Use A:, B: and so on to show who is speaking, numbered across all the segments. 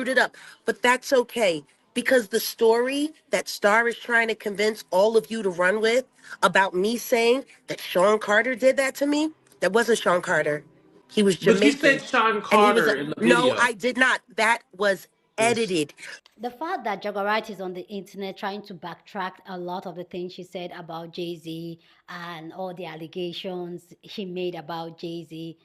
A: screwed it up. But that's okay, because the story that Star is trying to convince all of you to run with about me saying that Sean Carter did that to me, that wasn't Sean Carter. He was
B: But you said
A: Jamaican.
B: Sean
A: And he was
B: Carter in the
A: no,
B: video.
A: I did not. That was edited.
C: The fact that Jaguar Wright is on the internet trying to backtrack a lot of the things she said about Jay-Z and all the allegations she made about Jay-Z,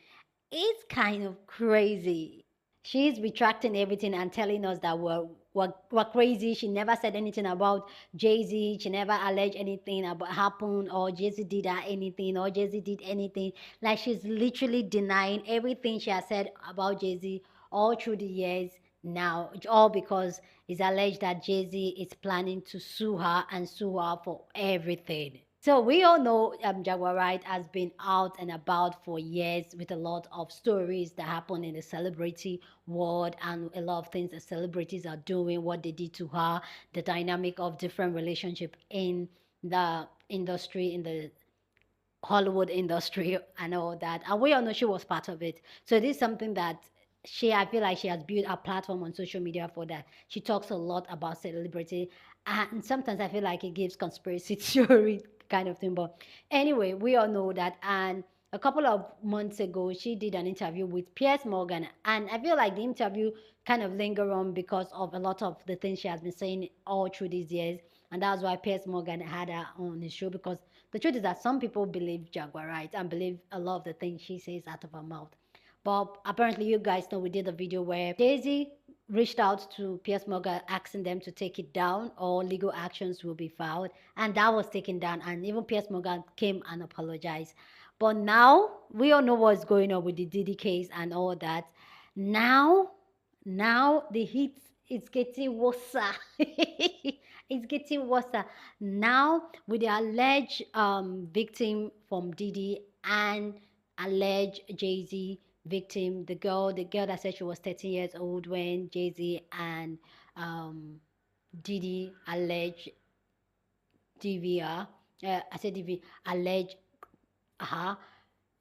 C: it's kind of crazy. She's retracting everything and telling us that we're crazy. She never said anything about Jay-Z. She never alleged anything about happened, or Jay-Z did her anything, or Jay-Z did anything. Like, she's literally denying everything she has said about Jay-Z all through the years now, all because it's alleged that Jay-Z is planning to sue her and sue her for everything. So we all know Jaguar Wright has been out and about for years with a lot of stories that happen in the celebrity world, and a lot of things the celebrities are doing, what they did to her, the dynamic of different relationship in the industry, in the Hollywood industry and all that. And we all know she was part of it. So this is something that I feel like she has built a platform on social media for that. She talks a lot about celebrity, and sometimes I feel like it gives conspiracy theory kind of thing. But anyway, we all know that. And a couple of months ago, she did an interview with Piers Morgan, and I feel like the interview kind of linger on because of a lot of the things she has been saying all through these years. And that's why Piers Morgan had her on his show, because the truth is that some people believe Jaguar Wright and believe a lot of the things she says out of her mouth. But apparently, you guys know we did a video where Daisy reached out to Piers Morgan asking them to take it down or legal actions will be filed. And that was taken down. And even Piers Morgan came and apologized. But now, we all know what's going on with the Diddy case and all that. Now the heat is getting worse. It's getting worse now with the alleged victim from Diddy and alleged Jay-Z victim, the girl that said she was 13 years old when Jay-Z and Diddy alleged DVR. I said DV alleged her.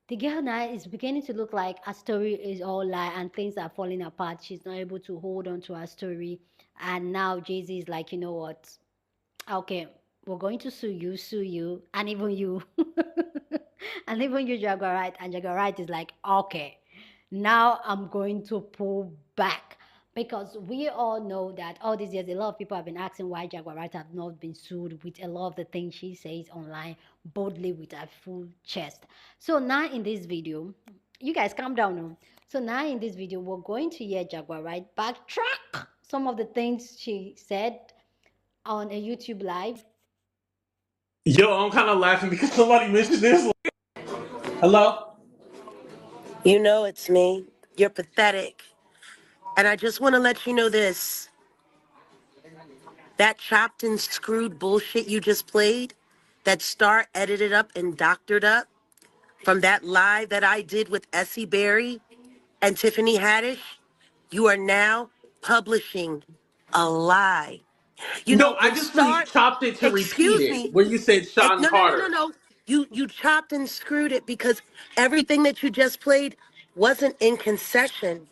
C: The girl now is beginning to look like her story is all lie and things are falling apart. She's not able to hold on to her story. And now Jay-Z is like, you know what? Okay, we're going to sue you, and even you. And even you, Jaguar Wright. And Jaguar Wright is like, okay, now I'm going to pull back. Because we all know that all these years, a lot of people have been asking why Jaguar Wright have not been sued with a lot of the things she says online, boldly with her full chest. So now in this video, you guys calm down now. So now in this video, we're going to hear Jaguar Wright backtrack some of the things she said on a YouTube live.
B: Yo, I'm kind of laughing because somebody mentioned this. Hello?
A: You know it's me. You're pathetic. And I just want to let you know this. That chopped and screwed bullshit you just played, that Star edited up and doctored up from that live that I did with Essie Berry and Tiffany Haddish, you are now publishing a lie. You
B: No,
A: know,
B: I
A: when
B: just
A: Star,
B: chopped it to repeat
A: excuse
B: it.
A: me,
B: Where you said Sean
A: no, no, no, no,
B: Carter.
A: no. You chopped and screwed it because everything that you just played wasn't in concession.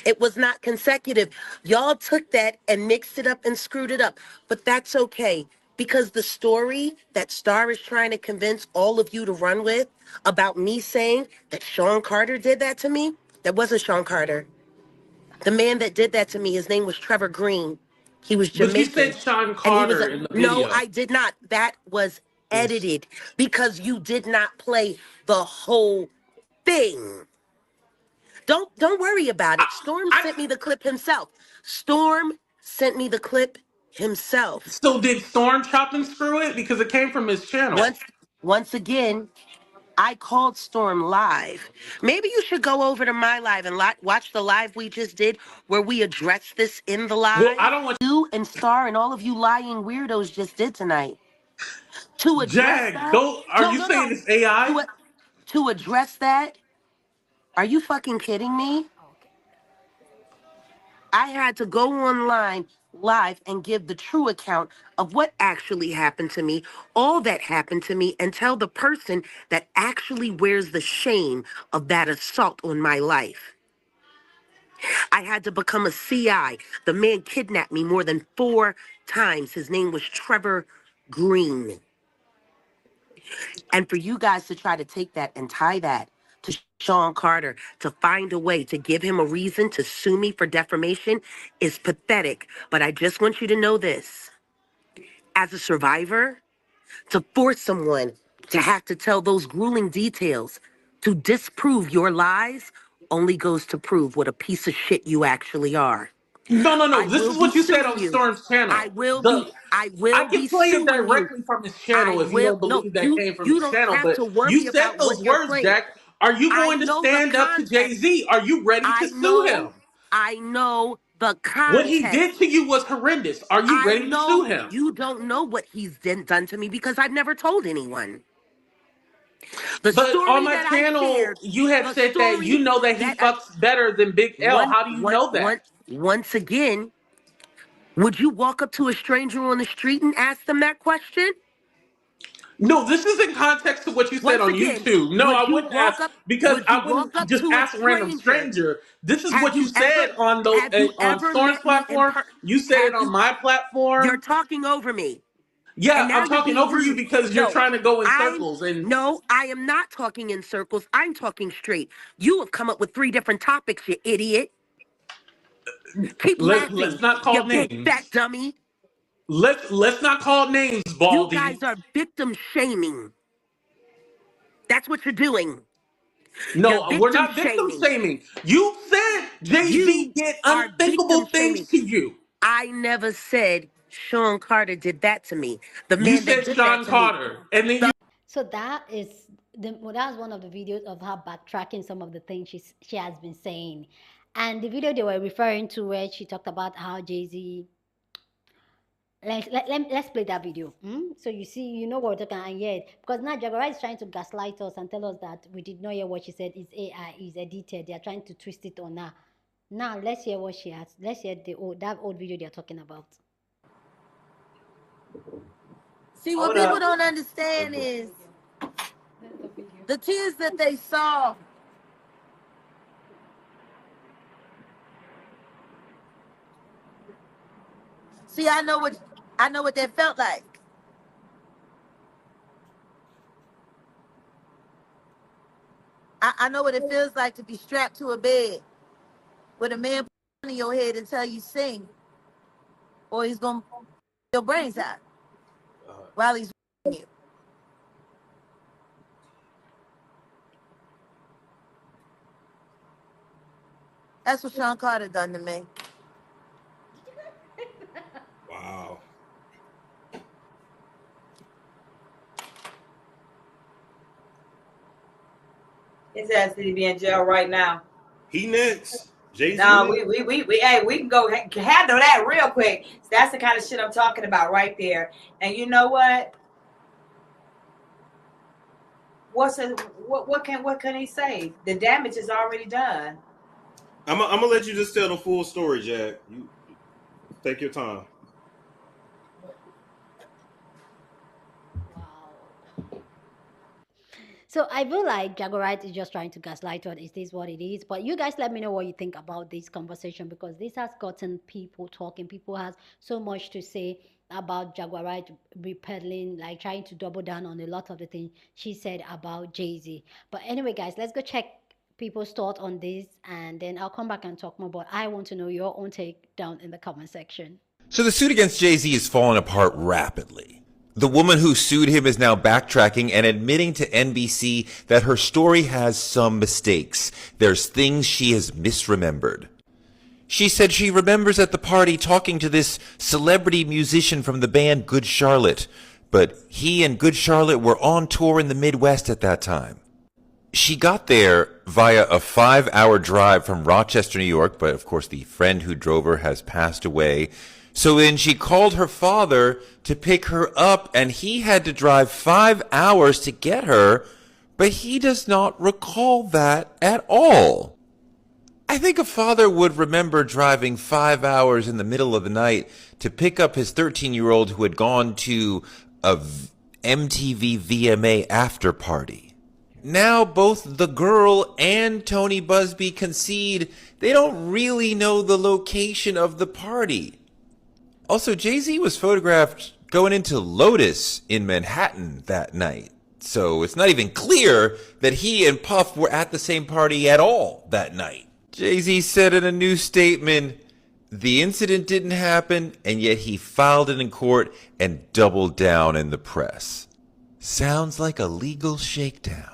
A: It was not consecutive. Y'all took that and mixed it up and screwed it up. But that's okay, because the story that Star is trying to convince all of you to run with about me saying that Sean Carter did that to me, that wasn't Sean Carter. The man that did that to me, his name was Trevor Green. He was
B: But you said
A: Jamaican.
B: Sean
A: And he was
B: Carter in the
A: no,
B: video.
A: I did not. That was edited because you did not play the whole thing. Don't worry about it. Storm
B: I
A: sent me the clip himself. Storm sent me the clip himself.
B: So did Storm chop and screw it? Because it came from his channel.
A: Once again, I called Storm live. Maybe you should go over to my live and watch the live we just did where we addressed this in the
B: Well, I
A: live.
B: don't want
A: You and Star and all of you lying weirdos just did tonight. To address
B: Jag,
A: that,
B: go. Are
A: no,
B: you
A: no,
B: saying
A: no.
B: it's AI?
A: To, to address that, are you fucking kidding me? I had to go online live and give the true account of what actually happened to me, all that happened to me, and tell the person that actually wears the shame of that assault on my life. I had to become a CI. The man kidnapped me more than 4 times. His name was Trevor Green. And for you guys to try to take that and tie that to Sean Carter, to find a way to give him a reason to sue me for defamation is pathetic. But I just want you to know this. As a survivor, to force someone to have to tell those grueling details to disprove your lies only goes to prove what a piece of shit you actually are.
B: No.
A: I
B: This
A: will
B: is
A: be
B: what you said
A: suing
B: on
A: you.
B: Storm's channel.
A: I
B: I
A: will
B: can
A: be
B: play it
A: suing you.
B: directly from his
A: I
B: channel if you
A: will.
B: don't
A: No,
B: believe that came from
A: you
B: his
A: don't
B: channel.
A: have
B: But
A: to
B: you
A: worry
B: said
A: about
B: those
A: what you're
B: words,
A: playing.
B: Jack. Are you
A: I
B: going to
A: know the
B: stand up to
A: context.
B: Jay-Z? Are you ready to
A: I
B: sue him?
A: know. I know the
B: What he
A: context.
B: did to you was horrendous. Are you
A: I
B: ready to sue
A: know
B: him?
A: you don't know what he's done to me because I've never told anyone. The
B: But on
A: story
B: my
A: that I
B: channel,
A: shared,
B: you had
A: the
B: said that you
A: story
B: know that he
A: that I,
B: fucks better than Big L. How do you know that?
A: once again, would you walk up to a stranger on the street and ask them that question?
B: No, this is in context to what you said
A: Once
B: on
A: again,
B: YouTube. No, I wouldn't ask because
A: would you
B: I
A: walk
B: wouldn't
A: up
B: just
A: to a
B: ask a random
A: stranger?
B: stranger. This is
A: Have
B: what you
A: you
B: said
A: ever
B: on
A: have you
B: on
A: ever
B: Storm's
A: met me in
B: platform. You said it
A: have
B: on
A: you
B: my
A: you're
B: platform.
A: talking over me.
B: Yeah,
A: And now
B: I'm
A: you're
B: talking
A: being
B: over you
A: rude.
B: because you're
A: No,
B: trying to go in
A: I'm
B: circles. And
A: no, I am not talking in circles. I'm talking straight. You have come up with 3 different topics, you idiot. Keep
B: let's
A: laughing,
B: not
A: you
B: call
A: big fat
B: names.
A: dummy.
B: Let's not call names,
A: You
B: Baldy.
A: guys are victim shaming. That's what you're doing. You're
B: No, we're
A: victim
B: not victim
A: shaming.
B: shaming. You said Jay-Z
A: You
B: did
A: are victim
B: unthinkable things
A: shaming.
B: to you.
A: I never said Sean Carter did that to me. The
B: You
A: man that
B: said
A: did that
B: Sean
A: to me.
B: Carter, and then you
C: So that is that's one of the videos of her backtracking some of the things she has been saying, and the video they were referring to where she talked about how Jay Z. Let's play that video. So you see, you know what we're talking about, and yet because now Jaguar is trying to gaslight us and tell us that we did not hear what she said. It's AI, is edited. They are trying to twist it on her. Now let's hear what she has. Let's hear that old video they're talking about.
D: See, what people don't understand is the tears that they saw. See, I know what that felt like. I know what it feels like to be strapped to a bed with a man put in your head and tell you sing, or he's gonna your brains out while he's you. That's what Sean Carter done to me.
E: Wow.
F: His ass need to be in jail right now.
E: He next. Jay-Z
F: No,
E: next.
F: hey, we can go handle that real quick. That's the kind of shit I'm talking about right there. And you know what? What can he say? The damage is already done.
E: I'm gonna let you just tell the full story, Jack. You take your time.
C: Wow. So I feel like Jaguar Wright is just trying to gaslight us. Is this what it is? But you guys let me know what you think about this conversation because this has gotten people talking. People has so much to say about Jaguar Wright repealing, like trying to double down on a lot of the things she said about Jay-Z. But anyway, guys, let's go check people's thought on this and then I'll come back and talk more. But I want to know your own take down in the comment section.
G: So the suit against Jay-Z is falling apart rapidly. The woman who sued him is now backtracking and admitting to NBC that her story has some mistakes. There's things she has misremembered. She said she remembers at the party talking to this celebrity musician from the band Good Charlotte, but he and Good Charlotte were on tour in the Midwest at that time. She got there via a 5-hour drive from Rochester, New York, but of course the friend who drove her has passed away. So then she called her father to pick her up, and he had to drive 5 hours to get her, but he does not recall that at all. I think a father would remember driving 5 hours in the middle of the night to pick up his 13-year-old who had gone to a MTV VMA after party. now both the girl and Tony Busby concede they don't really know the location of the party. Also, Jay-Z was photographed going into Lotus in Manhattan that night. So it's not even clear that he and Puff were at the same party at all that night. Jay-Z said in a new statement, the incident didn't happen, and yet he filed it in court and doubled down in the press. Sounds like a legal shakedown.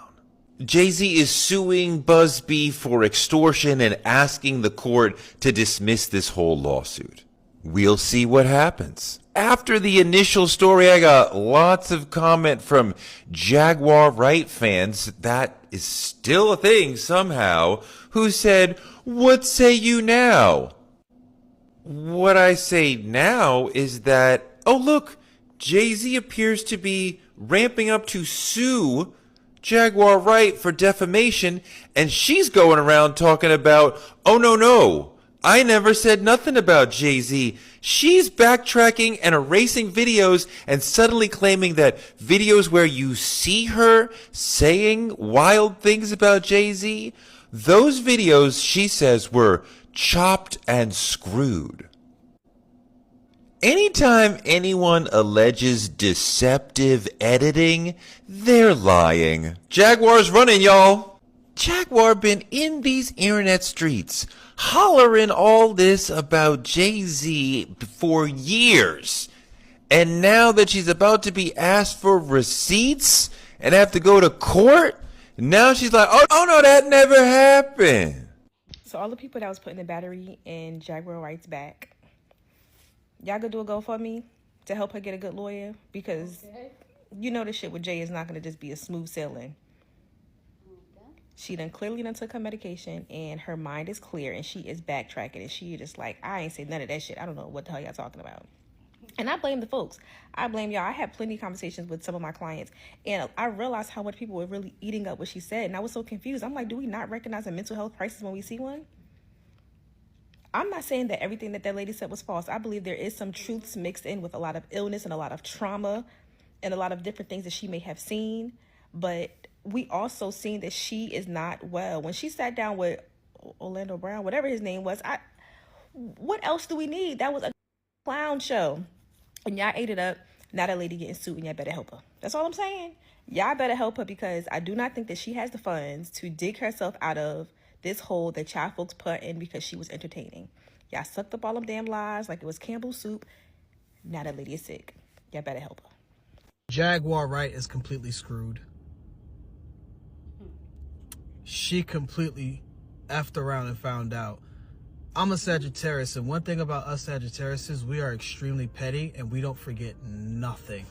G: Jay-Z is suing Busby for extortion and asking the court to dismiss this whole lawsuit. We'll see what happens. After the initial story, I got lots of comment from Jaguar Wright fans, that is still a thing somehow, who said, what say you now? What I say now is that, oh look, Jay-Z appears to be ramping up to sue Jaguar Wright for defamation, and she's going around talking about, oh no, I never said nothing about Jay-Z. She's backtracking and erasing videos and suddenly claiming that videos where you see her saying wild things about Jay-Z, those videos, she says, were chopped and screwed. Anytime anyone alleges deceptive editing, they're lying. Jaguar's running, y'all. Jaguar been in these internet streets hollering all this about Jay-Z for years. And now that she's about to be asked for receipts and have to go to court, now she's like, oh no, that never happened.
H: So all the people that was putting the battery in Jaguar Wright's back, y'all gonna do a GoFundMe to help her get a good lawyer? Because you know this shit with Jay is not gonna just be a smooth sailing. She clearly took her medication and her mind is clear and she is backtracking and she just like, I ain't say none of that shit. I don't know what the hell y'all talking about. And I blame the folks. I blame y'all. I had plenty of conversations with some of my clients and I realized how much people were really eating up what she said. And I was so confused. I'm like, do we not recognize a mental health crisis when we see one? I'm not saying that everything that lady said was false. I believe there is some truths mixed in with a lot of illness and a lot of trauma and a lot of different things that she may have seen. But we also seen that she is not well. When she sat down with Orlando Brown, whatever his name was, what else do we need? That was a clown show. And y'all ate it up. Now that lady getting sued and y'all better help her. That's all I'm saying. Y'all better help her because I do not think that she has the funds to dig herself out of this hole that y'all folks put in because she was entertaining. Y'all sucked up all them damn lies like it was Campbell's soup. Now that lady is sick. Y'all better help her.
I: Jaguar Wright is completely screwed. She completely effed around and found out. I'm a Sagittarius, and one thing about us Sagittariuses, we are extremely petty and we don't forget nothing.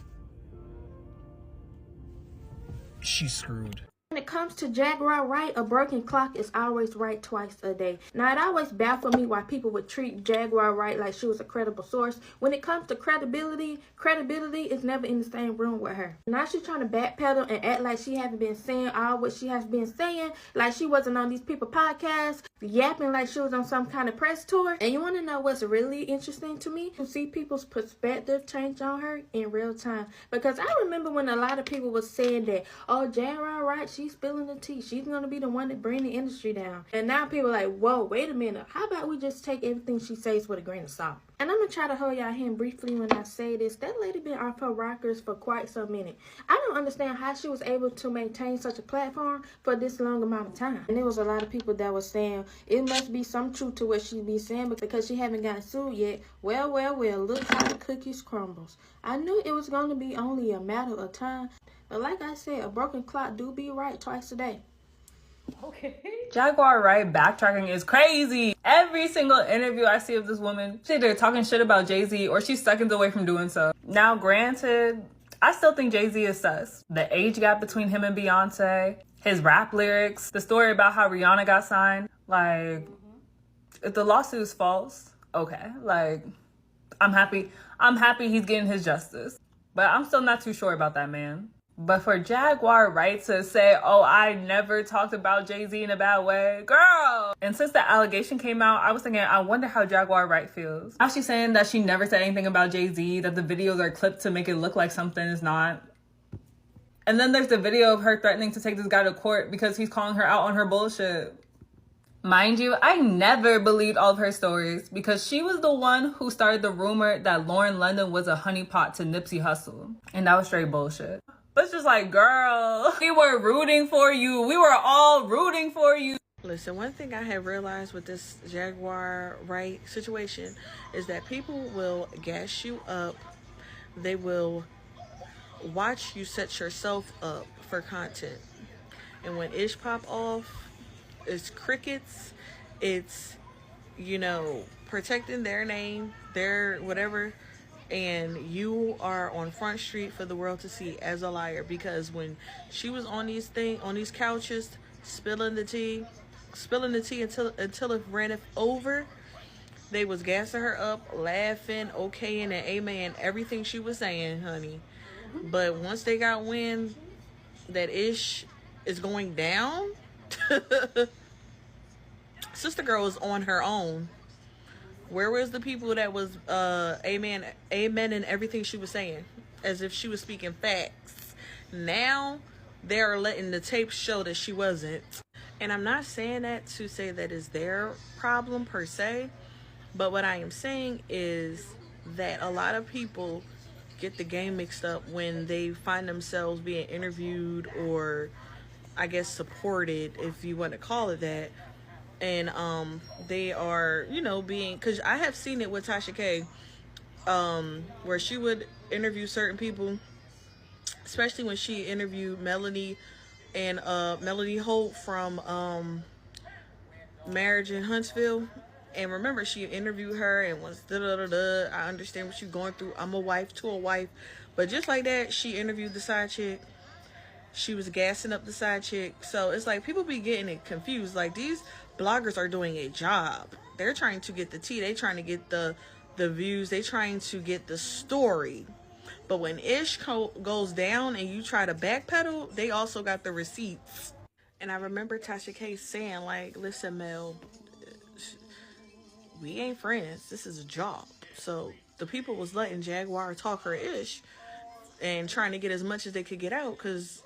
I: She's screwed.
J: When it comes to Jaguar Wright, a broken clock is always right twice a day. Now, it always baffled me why people would treat Jaguar Wright like she was a credible source. When it comes to credibility is never in the same room with her. Now she's trying to backpedal and act like she hasn't been saying all what she has been saying, like she wasn't on these people podcasts, yapping like she was on some kind of press tour. And you want to know what's really interesting to me? To see people's perspective change on her in real time. Because I remember when a lot of people was saying that, oh, Jaguar Wright, she's spilling the tea. She's going to be the one that bring the industry down. And now people are like, whoa, wait a minute. How about we just take everything she says with a grain of salt? And I'm going to try to hold y'all hand briefly when I say this. That lady been off her rockers for quite some minute. I don't understand how she was able to maintain such a platform for this long amount of time. And there was a lot of people that was saying it must be some truth to what she be saying, but because she haven't gotten sued yet, well, look how the cookies crumbles. I knew it was going to be only a matter of time. But like I said, a broken clock do be right twice a day.
K: Okay. Jaguar Wright backtracking is crazy. Every single interview I see of this woman, she's either talking shit about Jay-Z or she's seconds away from doing so. Now, granted, I still think Jay-Z is sus. The age gap between him and Beyonce, his rap lyrics, the story about how Rihanna got signed. Like, if the lawsuit is false, okay. Like, I'm happy he's getting his justice. But I'm still not too sure about that man. But for Jaguar Wright to say, oh, I never talked about Jay-Z in a bad way, girl. And since the allegation came out, I was thinking, I wonder how Jaguar Wright feels. Now she's saying that she never said anything about Jay-Z, that the videos are clipped to make it look like something is not. And then there's the video of her threatening to take this guy to court because he's calling her out on her bullshit. Mind you, I never believed all of her stories because she was the one who started the rumor that Lauren London was a honeypot to Nipsey Hussle. And that was straight bullshit. But it's just like, girl, we were rooting for you. We were all rooting for you.
L: Listen, one thing I have realized with this Jaguar Wright situation is that people will gas you up. They will watch you set yourself up for content. And when ish pop off, it's crickets. It's, you know, protecting their name, their whatever. And you are on Front Street for the world to see as a liar. Because when she was on these couches, spilling the tea until it ran over, they was gassing her up, laughing, okaying, and amen everything she was saying, honey. But once they got wind that ish is going down, sister girl is on her own. Where was the people that was amen and everything she was saying, as if she was speaking facts? Now they're letting the tapes show that she wasn't. And I'm not saying that to say that is their problem per se, but what I am saying is that a lot of people get the game mixed up when they find themselves being interviewed, or I guess supported, if you want to call it that. And they are, you know, being, because I have seen it with Tasha K, where she would interview certain people, especially when she interviewed Melanie and Melanie Holt from Marriage in Huntsville. And remember, she interviewed her and was da-da-da-da. I understand what you're going through. I'm a wife to a wife. But just like that, she interviewed the side chick. She was gassing up the side chick. So it's like people be getting it confused. Like, these bloggers are doing a job. They're trying to get the tea. They're trying to get the views. They're trying to get the story. But when ish goes down and you try to backpedal, they also got the receipts. And I remember Tasha K saying, like, listen, Mel, we ain't friends. This is a job. So the people was letting Jaguar talk her ish and trying to get as much as they could get out because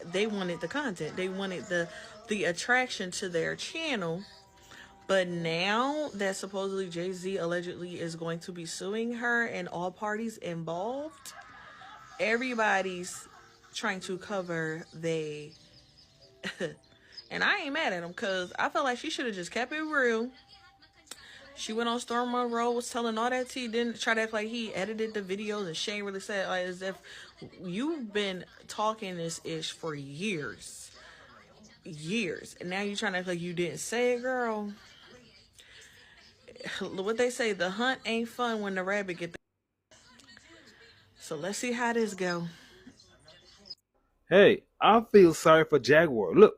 L: they wanted the content. They wanted the attraction to their channel. But now that supposedly Jay-Z allegedly is going to be suing her and all parties involved, everybody's trying to cover they. And I ain't mad at them because I felt like she should have just kept it real. She went on Storm Monroe, was telling all that tea, didn't try to act like he edited the videos, and Shane really said, like, as if you've been talking this ish for years. And now you're trying to act like you didn't say it, girl. What they say, the hunt ain't fun when the rabbit get there. So let's see how this go.
B: Hey, I feel sorry for Jaguar. Look,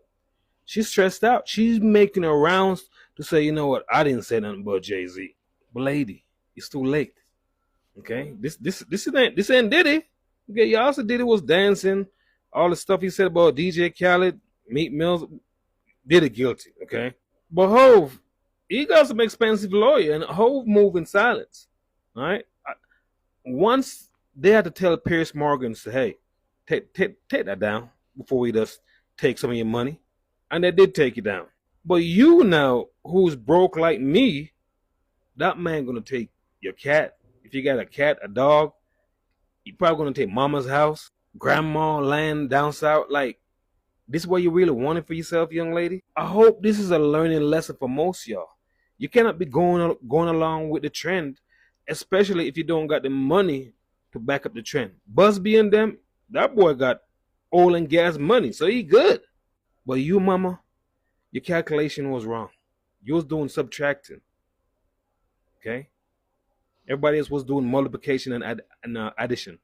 B: she's stressed out. She's making her rounds to say, you know what, I didn't say nothing about Jay-Z. But lady, it's too late. Okay? This ain't Diddy. Okay, y'all also Diddy was dancing. All the stuff he said about DJ Khaled, Meat Mills, Diddy guilty, okay? But Hove, he got some expensive lawyer, and Hove move in silence. All right? Once they had to tell Pierce Morgan, say, hey, take that down before we just take some of your money. And they did take it down. But you now, who's broke like me, that man gonna take your cat. If you got a cat, a dog, you probably gonna take mama's house, grandma land down south. Like, this is what you really wanted for yourself, young lady? I hope this is a learning lesson for most y'all. You cannot be going along with the trend, especially if you don't got the money to back up the trend. Busby and them, that boy got oil and gas money, so he good. But you, mama, your calculation was wrong. You was doing subtracting. Okay? Everybody else was doing multiplication and addition.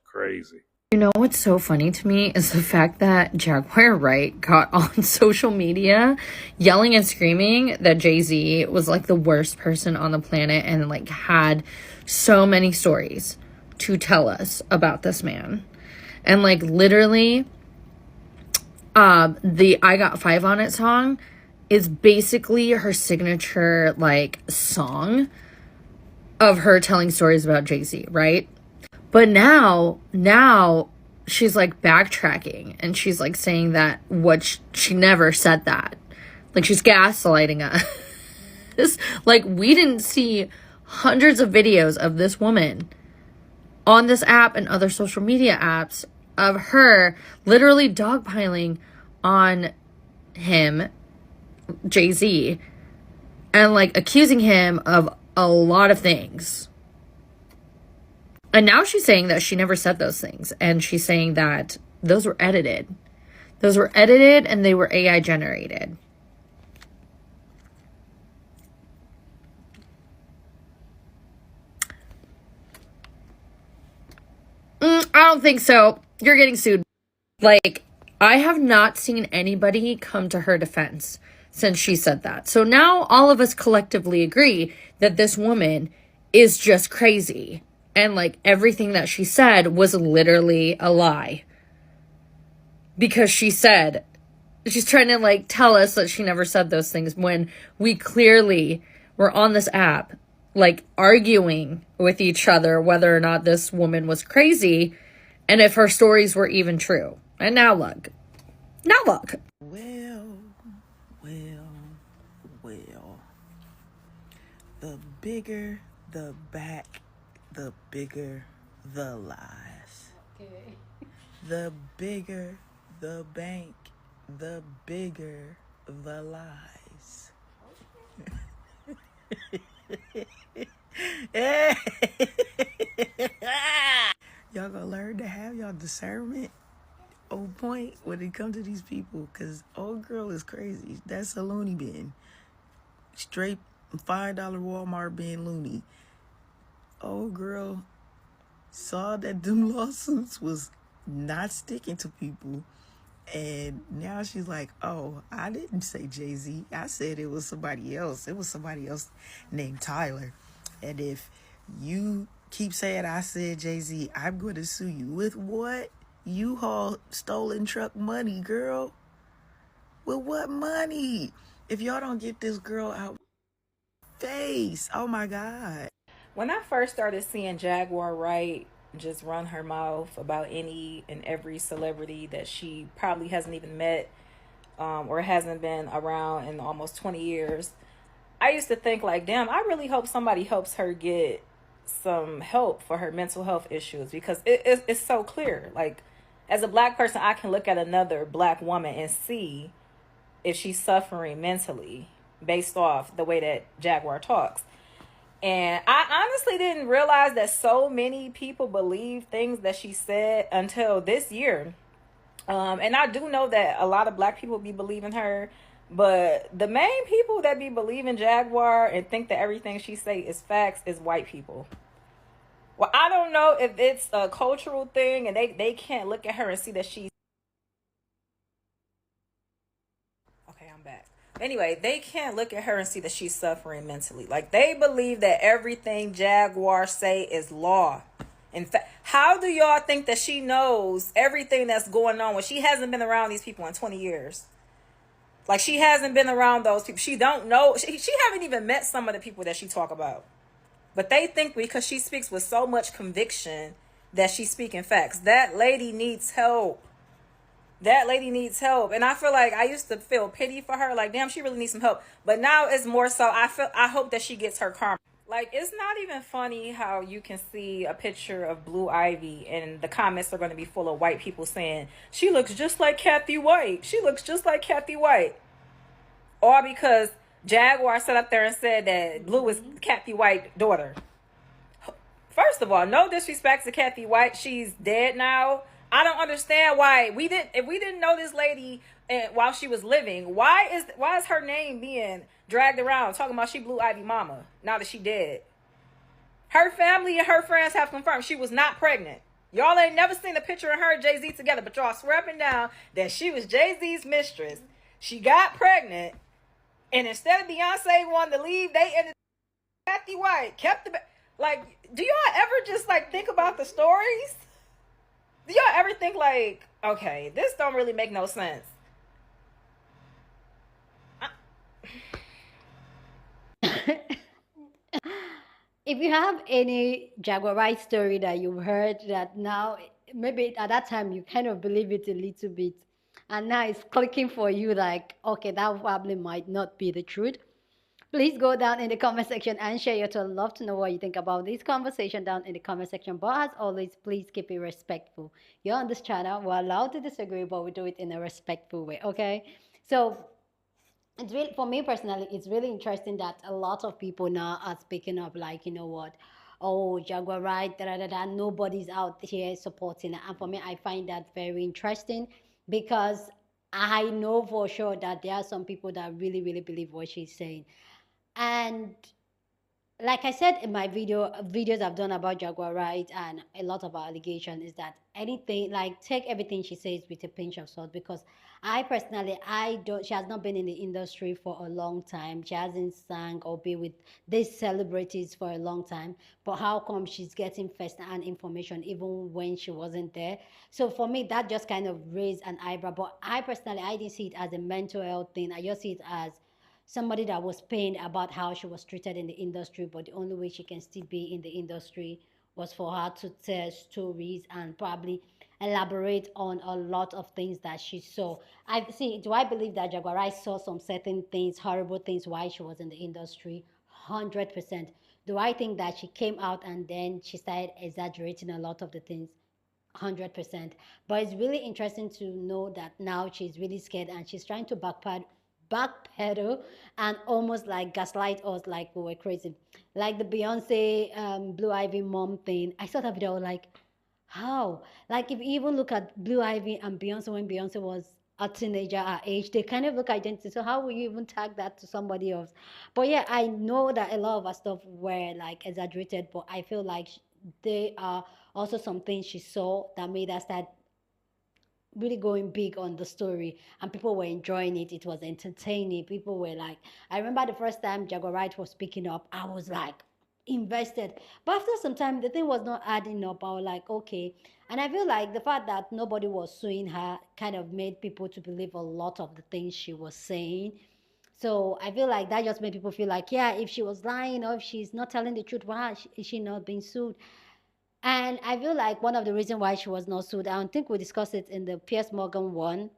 B: Crazy.
M: You know what's so funny to me is the fact that Jaguar Wright got on social media yelling and screaming that Jay-Z was like the worst person on the planet and like had so many stories to tell us about this man. And like literally the I Got 5 on It song is basically her signature like song of her telling stories about Jay-Z, right? But now she's like backtracking, and she's like saying that she never said that. Like, she's gaslighting us. Like, we didn't see hundreds of videos of this woman on this app and other social media apps of her literally dogpiling on him, Jay-Z, and like accusing him of a lot of things. And now she's saying that she never said those things, and she's saying that those were edited. Those were edited and they were AI generated. I don't think so. You're getting sued. Like, I have not seen anybody come to her defense since she said that. So now all of us collectively agree that this woman is just crazy. And like, everything that she said was literally a lie. Because she's trying to like tell us that she never said those things when we clearly were on this app, like arguing with each other whether or not this woman was crazy and if her stories were even true. And now look.
N: Well. The bigger the back, the bigger the lies. Okay. The bigger the bank, the bigger the lies. Y'all gonna learn to have y'all discernment on point when it comes to these people, because old girl is crazy. That's a loony bin. Straight $5 Walmart bin loony. Old girl saw that them lawsuits was not sticking to people, and now she's like, oh, I didn't say Jay-Z. I said it was somebody else. It was somebody else named Tyler. And if you keep saying I said Jay-Z, I'm going to sue you. With what? U-Haul stolen truck money, girl. With what money? If y'all don't get this girl out face, oh my God.
K: When I first started seeing Jaguar Wright just run her mouth about any and every celebrity that she probably hasn't even met or hasn't been around in almost 20 years, I used to think like, damn, I really hope somebody helps her get some help for her mental health issues, because it's so clear. Like, as a black person, I can look at another black woman and see if she's suffering mentally based off the way that Jaguar talks. And I honestly didn't realize that so many people believe things that she said until this year. And I do know that a lot of black people be believing her, but the main people that be believing Jaguar and think that everything she say is facts is white people. Well, I don't know if it's a cultural thing and they can't look at her and see that she's... Okay, I'm back. Anyway, they can't look at her and see that she's suffering mentally. Like, they believe that everything Jaguar say is law. In fact, how do y'all think that she knows everything that's going on when she hasn't been around these people in 20 years? Like, she hasn't been around those people. She don't know. She haven't even met some of the people that she talk about. But they think because she speaks with so much conviction that she's speaking facts. That lady needs help. That lady needs help. And I feel like I used to feel pity for her. Like, damn, she really needs some help. But now it's more so I hope that she gets her karma. Like, it's not even funny how you can see a picture of Blue Ivy and the comments are going to be full of white people saying, she looks just like Kathy White. She looks just like Kathy White. Or because Jaguar sat up there and said that Blue is Kathy White's daughter. First of all, no disrespect to Kathy White. She's dead now. I don't understand why if we didn't know this lady while she was living, why is her name being dragged around talking about she Blue Ivy mama now that she dead? Her family and her friends have confirmed she was not pregnant. Y'all ain't never seen a picture of her and Jay-Z together, but y'all swear up and down that she was Jay-Z's mistress. She got pregnant, and instead of Beyonce wanting to leave, they ended Kathy White kept the like. Do y'all ever just like think about the stories? Do y'all ever think like, okay, this don't really make no sense?
C: If you have any Jaguar Wright story that you've heard that now maybe at that time you kind of believe it a little bit, and now it's clicking for you like, okay, that probably might not be the truth. Please go down in the comment section and share your thoughts. I'd love to know what you think about this conversation down in the comment section. But as always, please keep it respectful. You're on this channel. We're allowed to disagree, but we do it in a respectful way, okay? So it's really, for me personally, it's really interesting that a lot of people now are speaking up like, you know what, oh, Jaguar Wright, da, da, da, da, nobody's out here supporting it. And for me, I find that very interesting because I know for sure that there are some people that really, really believe what she's saying. And like I said in my videos I've done about Jaguar Wright and a lot of allegations, is that anything, like, take everything she says with a pinch of salt, because I personally, I don't, she has not been in the industry for a long time. She hasn't sang or been with these celebrities for a long time. But how come she's getting first-hand information even when she wasn't there? So for me, that just kind of raised an eyebrow. But I personally, I didn't see it as a mental health thing. I just see it as somebody that was pained about how she was treated in the industry, but the only way she can still be in the industry was for her to tell stories and probably elaborate on a lot of things that she saw. I see. Do I believe that Jaguar Wright saw some certain things, horrible things, while she was in the industry? 100%. Do I think that she came out and then she started exaggerating a lot of the things? 100%. But it's really interesting to know that now she's really scared and she's trying to backpedal and almost like gaslight us like we were crazy. Like the Beyonce Blue Ivy mom thing. I saw that video, like, how? Like, if you even look at Blue Ivy and Beyonce when Beyonce was a teenager her age, they kind of look identical. So how will you even tag that to somebody else? But yeah, I know that a lot of her stuff were like exaggerated, but I feel like they are also some things she saw that made her start really going big on the story, and people were enjoying it. It was entertaining. People were like, I remember the first time Jaguar Wright was speaking up, I was like invested. But after some time, the thing was not adding up. I was like, okay. And I feel like the fact that nobody was suing her kind of made people to believe a lot of the things she was saying. So I feel like that just made people feel like, yeah, if she was lying or if she's not telling the truth, why is she not being sued? And I feel like one of the reasons why she was not sued, I don't think we discussed it in the Piers Morgan one,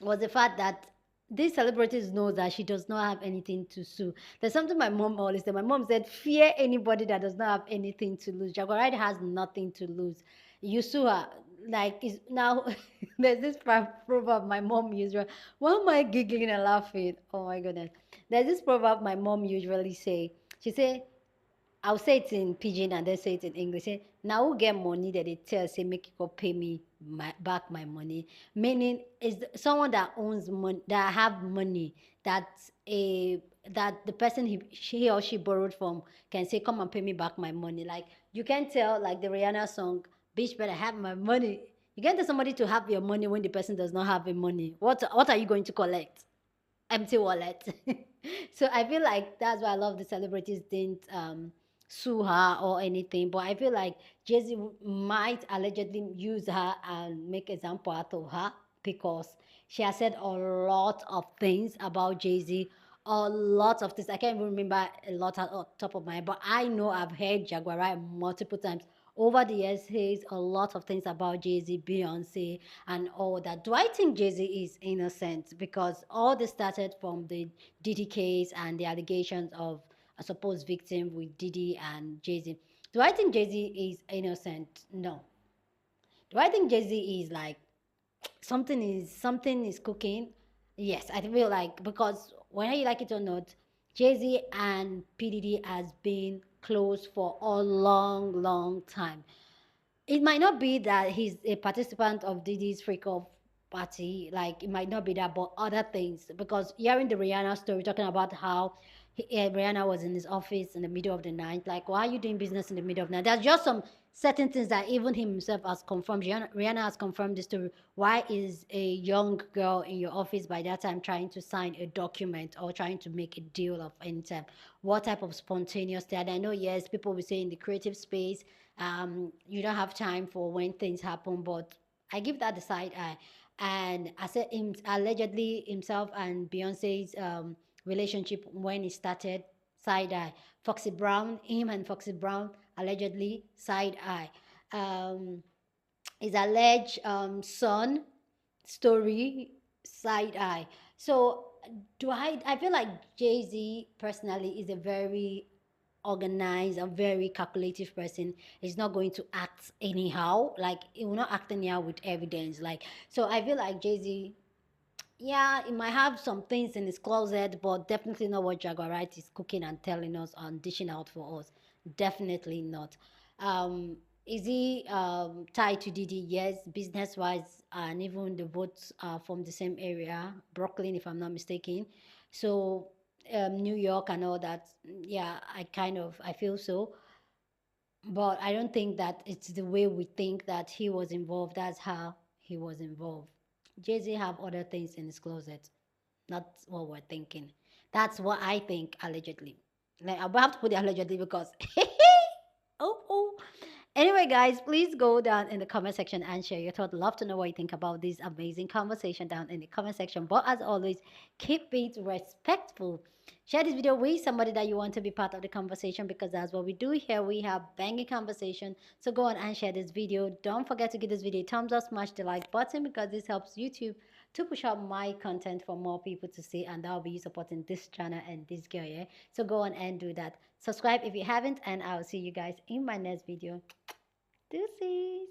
C: was the fact that these celebrities know that she does not have anything to sue. There's something my mom always said. My mom said, fear anybody that does not have anything to lose. Jaguar Wright has nothing to lose. You sue her. Like, is now there's this proverb my mom usually, why am I giggling and laughing? Oh my goodness. There's this proverb my mom usually say. She say, I'll say it in pidgin and then say it in English. Say, now who get money that they tell, say, make you go pay me back my money. Meaning, is someone that owns money, that have money, that the person he or she borrowed from can say, come and pay me back my money. Like, you can tell, like the Rihanna song, bitch better have my money. You can tell somebody to have your money when the person does not have the money. What are you going to collect? Empty wallet. So I feel like that's why a lot of the celebrities didn't sue her or anything. But I feel like Jay-Z might allegedly use her and make example out of her, because she has said a lot of things about Jay-Z, a lot of things. I can't even remember a lot at the top of my head, but I know I've heard Jaguar Wright multiple times over the years says a lot of things about Jay-Z, Beyonce, and all that. Do I think Jay-Z is innocent? Because all this started from the Diddy case and the allegations of a supposed victim with Diddy and Jay-Z. Do I think Jay-Z is innocent? No. Do I think Jay-Z is like something is cooking? Yes, I feel like, because whether you like it or not, Jay-Z and P. Diddy has been close for a long time. It might not be that he's a participant of Diddy's freak off party, like it might not be that, but other things. Because hearing the Rihanna story, talking about how Rihanna was in his office in the middle of the night, like, why are you doing business in the middle of the night? There's just some certain things that even himself has confirmed. Rihanna has confirmed this story. Why is a young girl in your office by that time trying to sign a document or trying to make a deal of any type? What type of spontaneous that? I know, yes, people will say in the creative space, you don't have time for when things happen, but I give that the side eye. And I said, allegedly himself and Beyonce's relationship when it started, side eye. Foxy Brown, him and Foxy Brown allegedly, side eye. his alleged son story side eye. So I feel like Jay-Z personally is a very organized, a very calculative person. He's not going to act anyhow. Like he will not act anyhow with evidence. Like, so I feel like Jay-Z, yeah, he might have some things in his closet, but definitely not what Jaguar Wright is cooking and telling us and dishing out for us. Definitely not. Is he tied to Diddy? Yes, business wise, and even the both are from the same area, Brooklyn, if I'm not mistaken. So, New York and all that. Yeah, I feel so. But I don't think that it's the way we think that he was involved. That's how he was involved. Jay-Z have other things in his closet. Not what we're thinking. That's what I think, allegedly. Like, I will have to put it allegedly because oh. Anyway, guys, please go down in the comment section and share your thoughts. Love to know what you think about this amazing conversation down in the comment section. But as always, keep it respectful. Share this video with somebody that you want to be part of the conversation, because that's what we do here. We have banging conversation. So go on and share this video. Don't forget to give this video a thumbs up, smash the like button, because this helps YouTube to push out my content for more people to see, and that'll be you supporting this channel and this girl, yeah? So go on and do that. Subscribe if you haven't, and I'll see you guys in my next video. Deuces.